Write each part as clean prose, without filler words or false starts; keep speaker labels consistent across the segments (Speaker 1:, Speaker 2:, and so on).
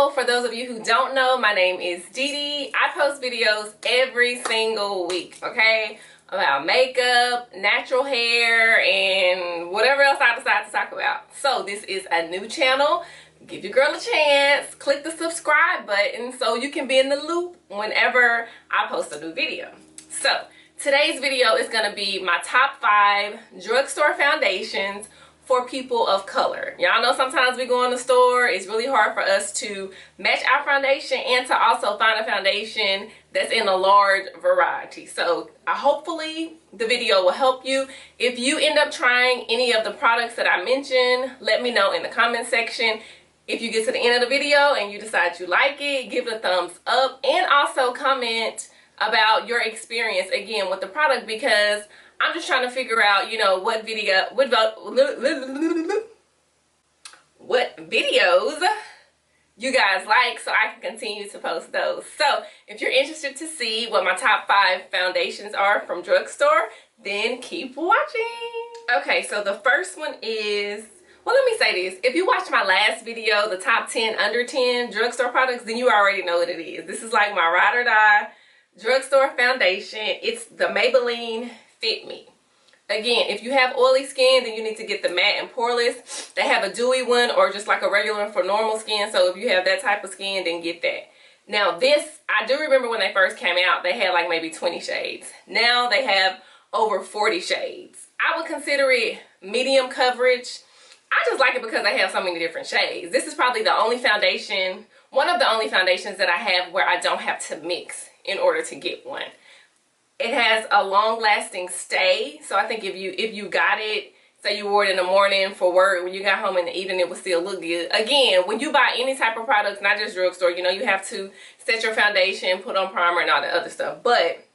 Speaker 1: Hello, for those of you who don't know, my name is Dee Dee. I post videos every single week, okay? About makeup, natural hair, and whatever else I decide to talk about. So this is a new channel. Give your girl a chance. Click the subscribe button so you can be in the loop whenever I post a new video. So today's video is going to be my top 5 drugstore foundations for people of color. Y'all know sometimes we go in the store, it's really hard for us to match our foundation and to also find a foundation that's in a large variety. So hopefully the video will help you. If you end up trying any of the products that I mentioned, let me know in the comment section. If you get to the end of the video and you decide you like it, give it a thumbs up, and also comment about your experience again with the product, because I'm just trying to figure out, you know, what videos you guys like so I can continue to post those. So if you're interested to see what my top 5 foundations are from Drugstore, then keep watching. Okay, so the first one is, well, let me say this. If you watched my last video, the top 10 under 10 drugstore products, then you already know what it is. This is like my ride or die drugstore foundation. It's the Maybelline Fit Me. Again, if you have oily skin, then you need to get the matte and poreless. They have a dewy one or just like a regular one for normal skin. So if you have that type of skin, then get that. Now this, I do remember when they first came out, they had like maybe 20 shades. Now they have over 40 shades. I would consider it medium coverage. I just like it because they have so many different shades. This is probably the only foundation, one of the only foundations that I have where I don't have to mix in order to get one. It has a long-lasting stay, so I think if you got it, say you wore it in the morning for work, when you got home in the evening, it would still look good. Again, when you buy any type of products, not just drugstore, you know, you have to set your foundation, put on primer, and all the other stuff. But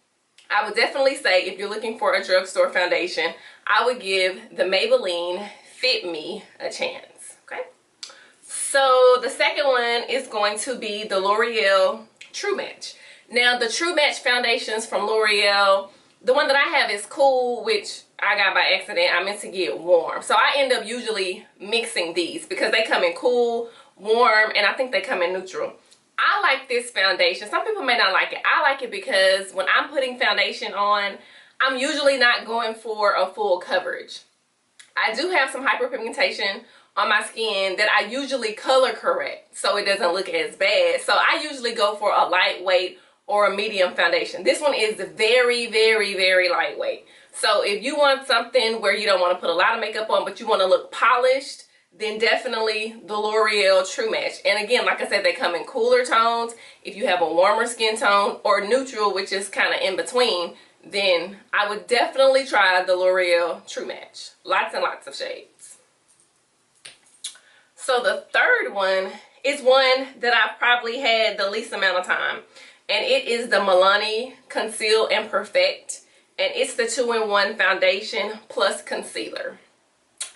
Speaker 1: I would definitely say if you're looking for a drugstore foundation, I would give the Maybelline Fit Me a chance. Okay. So the second one is going to be the L'Oreal True Match. Now, the True Match foundations from L'Oreal, the one that I have is cool, which I got by accident. I meant to get warm. So I end up usually mixing these because they come in cool, warm, and I think they come in neutral. I like this foundation. Some people may not like it. I like it because when I'm putting foundation on, I'm usually not going for a full coverage. I do have some hyperpigmentation on my skin that I usually color correct so it doesn't look as bad. So I usually go for a lightweight or a medium foundation. This one is very, very, very lightweight. So if you want something where you don't want to put a lot of makeup on, but you want to look polished, then definitely the L'Oreal True Match. And again, like I said, they come in cooler tones. If you have a warmer skin tone, or neutral, which is kind of in between, then I would definitely try the L'Oreal True Match. Lots and lots of shades. So the third one is one that I've probably had the least amount of time. And it is the Milani Conceal and Perfect. And it's the 2-in-1 foundation plus concealer.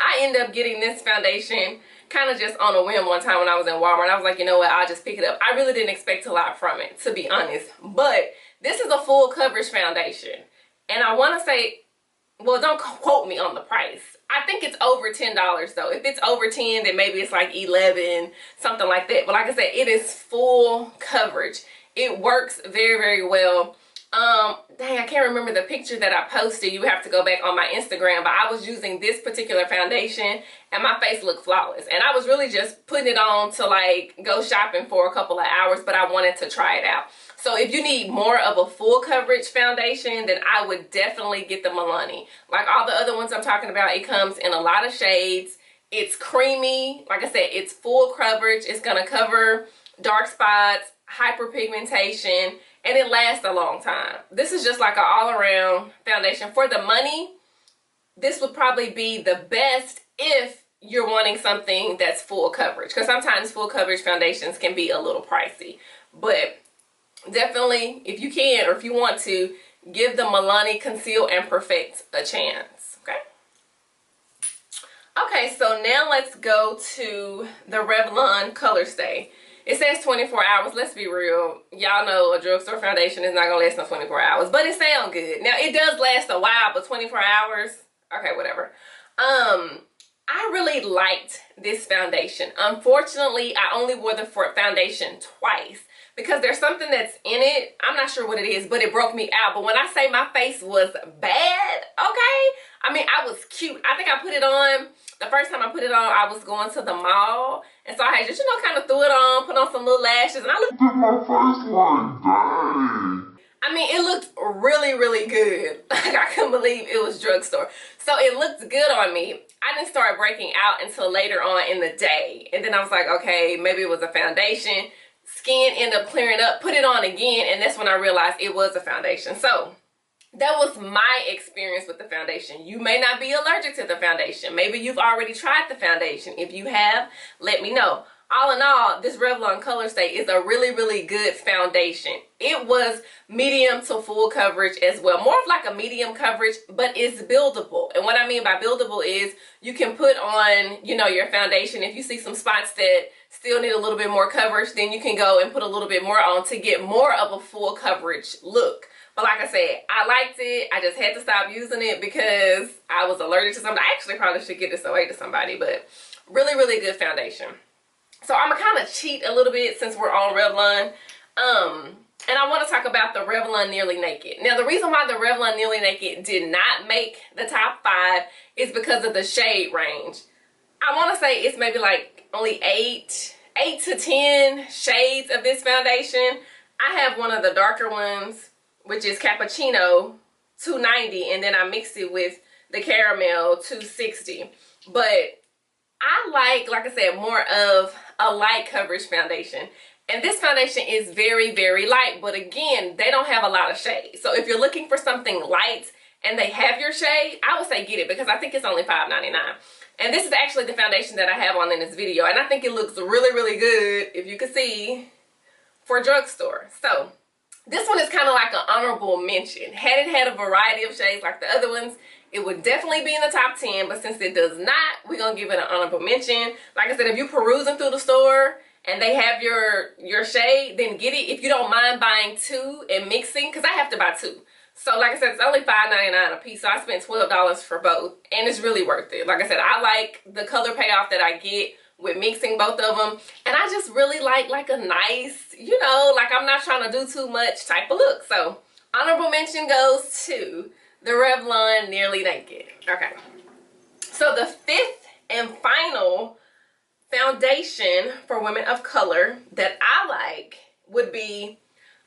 Speaker 1: I end up getting this foundation kind of just on a whim one time when I was in Walmart. I was like, you know what, I'll just pick it up. I really didn't expect a lot from it, to be honest. But this is a full coverage foundation. And I want to say, well, don't quote me on the price. I think it's over $10 though. If it's over 10, then maybe it's like 11, something like that. But like I said, it is full coverage. It works very, very well. Dang, I can't remember the picture that I posted. You have to go back on my Instagram. But I was using this particular foundation and my face looked flawless. And I was really just putting it on to like go shopping for a couple of hours, but I wanted to try it out. So if you need more of a full coverage foundation, then I would definitely get the Milani. Like all the other ones I'm talking about, it comes in a lot of shades. It's creamy. Like I said, it's full coverage. It's going to cover dark spots, hyperpigmentation, and it lasts a long time. This is just like an all-around foundation. For the money, this would probably be the best if you're wanting something that's full coverage, because sometimes full coverage foundations can be a little pricey. But definitely, if you can or if you want to, give the Milani Conceal and Perfect a chance. Okay, so now let's go to the Revlon Color Stay. It says 24 hours. Let's be real. Y'all know a drugstore foundation is not going to last no 24 hours. But it sounds good. Now, it does last a while, but 24 hours? Okay, whatever. I really liked this foundation. Unfortunately, I only wore the foundation twice because there's something that's in it. I'm not sure what it is, but it broke me out. But when I say my face was bad, okay? I mean, I was cute. I think I put it on, the first time I put it on, I was going to the mall. And so I had just, you know, kind of threw it on, put on some little lashes, and I looked at my face like, dang. I mean, it looked really, really good. Like, I couldn't believe it was Drugstore. So it looked good on me. I didn't start breaking out until later on in the day. And then I was like, okay, maybe it was a foundation. Skin ended up clearing up, put it on again, and that's when I realized it was a foundation. So that was my experience with the foundation. You may not be allergic to the foundation. Maybe you've already tried the foundation. If you have, let me know. All in all, this Revlon Color Stay is a really, really good foundation. It was medium to full coverage as well. More of like a medium coverage, but it's buildable. And what I mean by buildable is you can put on, you know, your foundation. If you see some spots that still need a little bit more coverage, then you can go and put a little bit more on to get more of a full coverage look. But like I said, I liked it. I just had to stop using it because I was allergic to something. I actually probably should give this away to somebody, but really, really good foundation. So I'm gonna kind of cheat a little bit since we're on Revlon. And I want to talk about the Revlon Nearly Naked. Now, the reason why the Revlon Nearly Naked did not make the top 5 is because of the shade range. I want to say it's maybe like only 8 to 10 shades of this foundation. I have one of the darker ones, which is Cappuccino 290, and then I mixed it with the Caramel 260. But I like I said, more of a light coverage foundation. And this foundation is very, very light. But again, they don't have a lot of shade. So if you're looking for something light and they have your shade, I would say get it because I think it's only $5.99. And this is actually the foundation that I have on in this video. And I think it looks really, really good, if you can see, for Drugstore. So this one is kind of like an honorable mention. Had it had a variety of shades like the other ones, it would definitely be in the top 10, but since it does not, we're going to give it an honorable mention. Like I said, if you're perusing through the store and they have your shade, then get it. If you don't mind buying 2 and mixing, because I have to buy 2. So like I said, it's only $5.99 a piece, so I spent $12 for both, and it's really worth it. Like I said, I like the color payoff that I get with mixing both of them, and I just really like a nice, you know, like I'm not trying to do too much type of look. So honorable mention goes to the Revlon Nearly Naked. Okay, so the 5th and final foundation for women of color that I like would be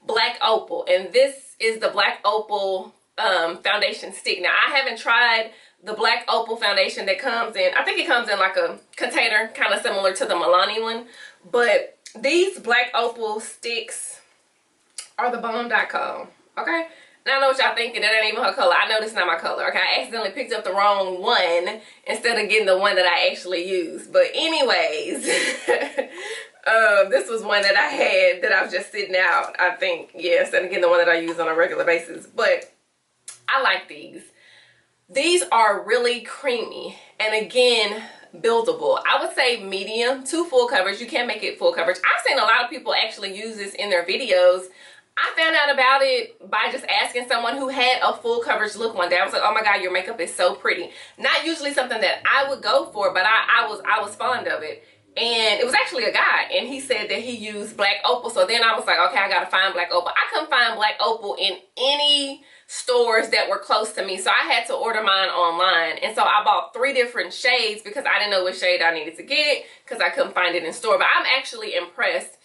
Speaker 1: Black Opal, and this is the Black Opal foundation stick. Now, I haven't tried the Black Opal foundation that comes in, I think it comes in like a container, kind of similar to the Milani one, but these Black Opal sticks are the bomb.com, okay? Now, I know what y'all thinking, that ain't even her color. I know this is not my color, okay? I accidentally picked up the wrong one instead of getting the one that I actually used. But anyways, this was one that I had that I was just sitting out, I think. Yeah, instead of getting the one that I use on a regular basis. But I like these. These are really creamy and, again, buildable. I would say medium to full coverage. You can make it full coverage. I've seen a lot of people actually use this in their videos. I found out about it by just asking someone who had a full coverage look one day. I was like, oh my God, your makeup is so pretty. Not usually something that I would go for, but I was fond of it. And it was actually a guy, and he said that he used Black Opal. So then I was like, okay, I gotta find Black Opal. I couldn't find Black Opal in any stores that were close to me, so I had to order mine online. And so I bought 3 different shades because I didn't know what shade I needed to get because I couldn't find it in store. But I'm actually impressed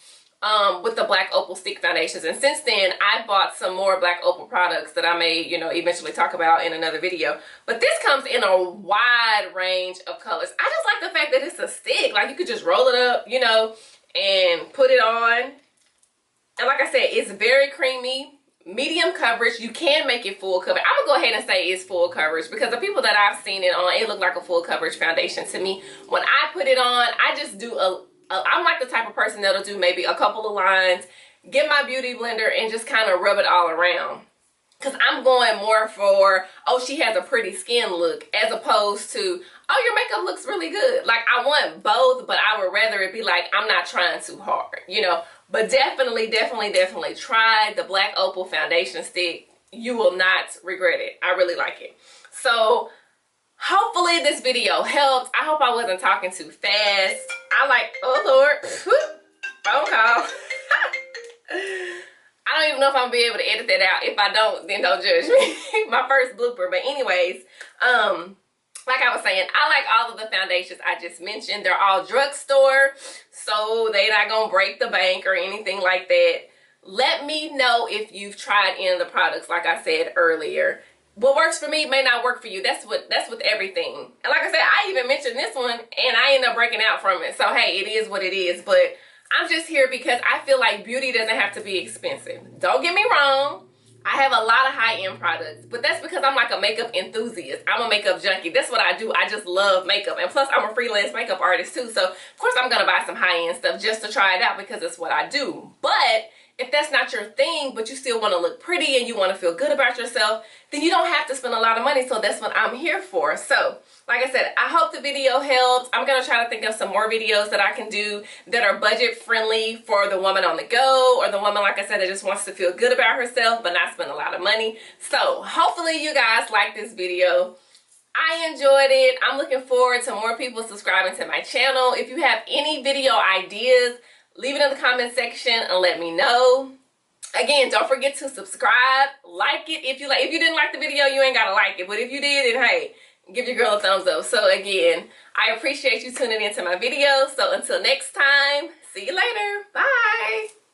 Speaker 1: with the Black Opal stick foundations, and since then I bought some more Black Opal products that I may, you know, eventually talk about in another video. But this comes in a wide range of colors. I just like the fact that it's a stick, like you could just roll it up, you know, and put it on. And like I said, it's very creamy, medium coverage. You can make it full coverage. I'm gonna go ahead and say it's full coverage because the people that I've seen it on, it looked like a full coverage foundation to me. When I put it on, I just do I'm like the type of person that'll do maybe a couple of lines, get my beauty blender, and just kind of rub it all around. Because I'm going more for, oh, she has a pretty skin look, as opposed to, oh, your makeup looks really good. Like, I want both, but I would rather it be like, I'm not trying too hard, you know. But definitely try the Black Opal foundation stick. You will not regret it. I really like it. So hopefully this video helped. I hope I wasn't talking too fast. Oh Lord, whoop, phone call. I don't even know if I'm gonna be able to edit that out. If I don't, then don't judge me. My first blooper. But anyways, like I was saying, I like all of the foundations I just mentioned. They're all drugstore, so they're not gonna break the bank or anything like that. Let me know if you've tried any of the products, like I said earlier. What works for me may not work for you. That's with everything. And like I said, I even mentioned this one and I ended up breaking out from it. So hey, it is what it is. But I'm just here because I feel like beauty doesn't have to be expensive. Don't get me wrong. I have a lot of high-end products, but that's because I'm like a makeup enthusiast. I'm a makeup junkie. That's what I do. I just love makeup. And plus, I'm a freelance makeup artist too. So, of course, I'm going to buy some high-end stuff just to try it out because it's what I do. But if that's not your thing, but you still want to look pretty and you want to feel good about yourself, then you don't have to spend a lot of money. So that's what I'm here for. So, like I said, I hope the video helps. I'm going to try to think of some more videos that I can do that are budget friendly for the woman on the go, or the woman, like I said, that just wants to feel good about herself but not spend a lot of money. So hopefully you guys like this video. I enjoyed it. I'm looking forward to more people subscribing to my channel. If you have any video ideas, leave it in the comment section and let me know. Again, don't forget to subscribe, like it. If you didn't like the video, you ain't gotta like it. But if you did, then hey, give your girl a thumbs up. So again, I appreciate you tuning into my videos. So until next time, see you later. Bye.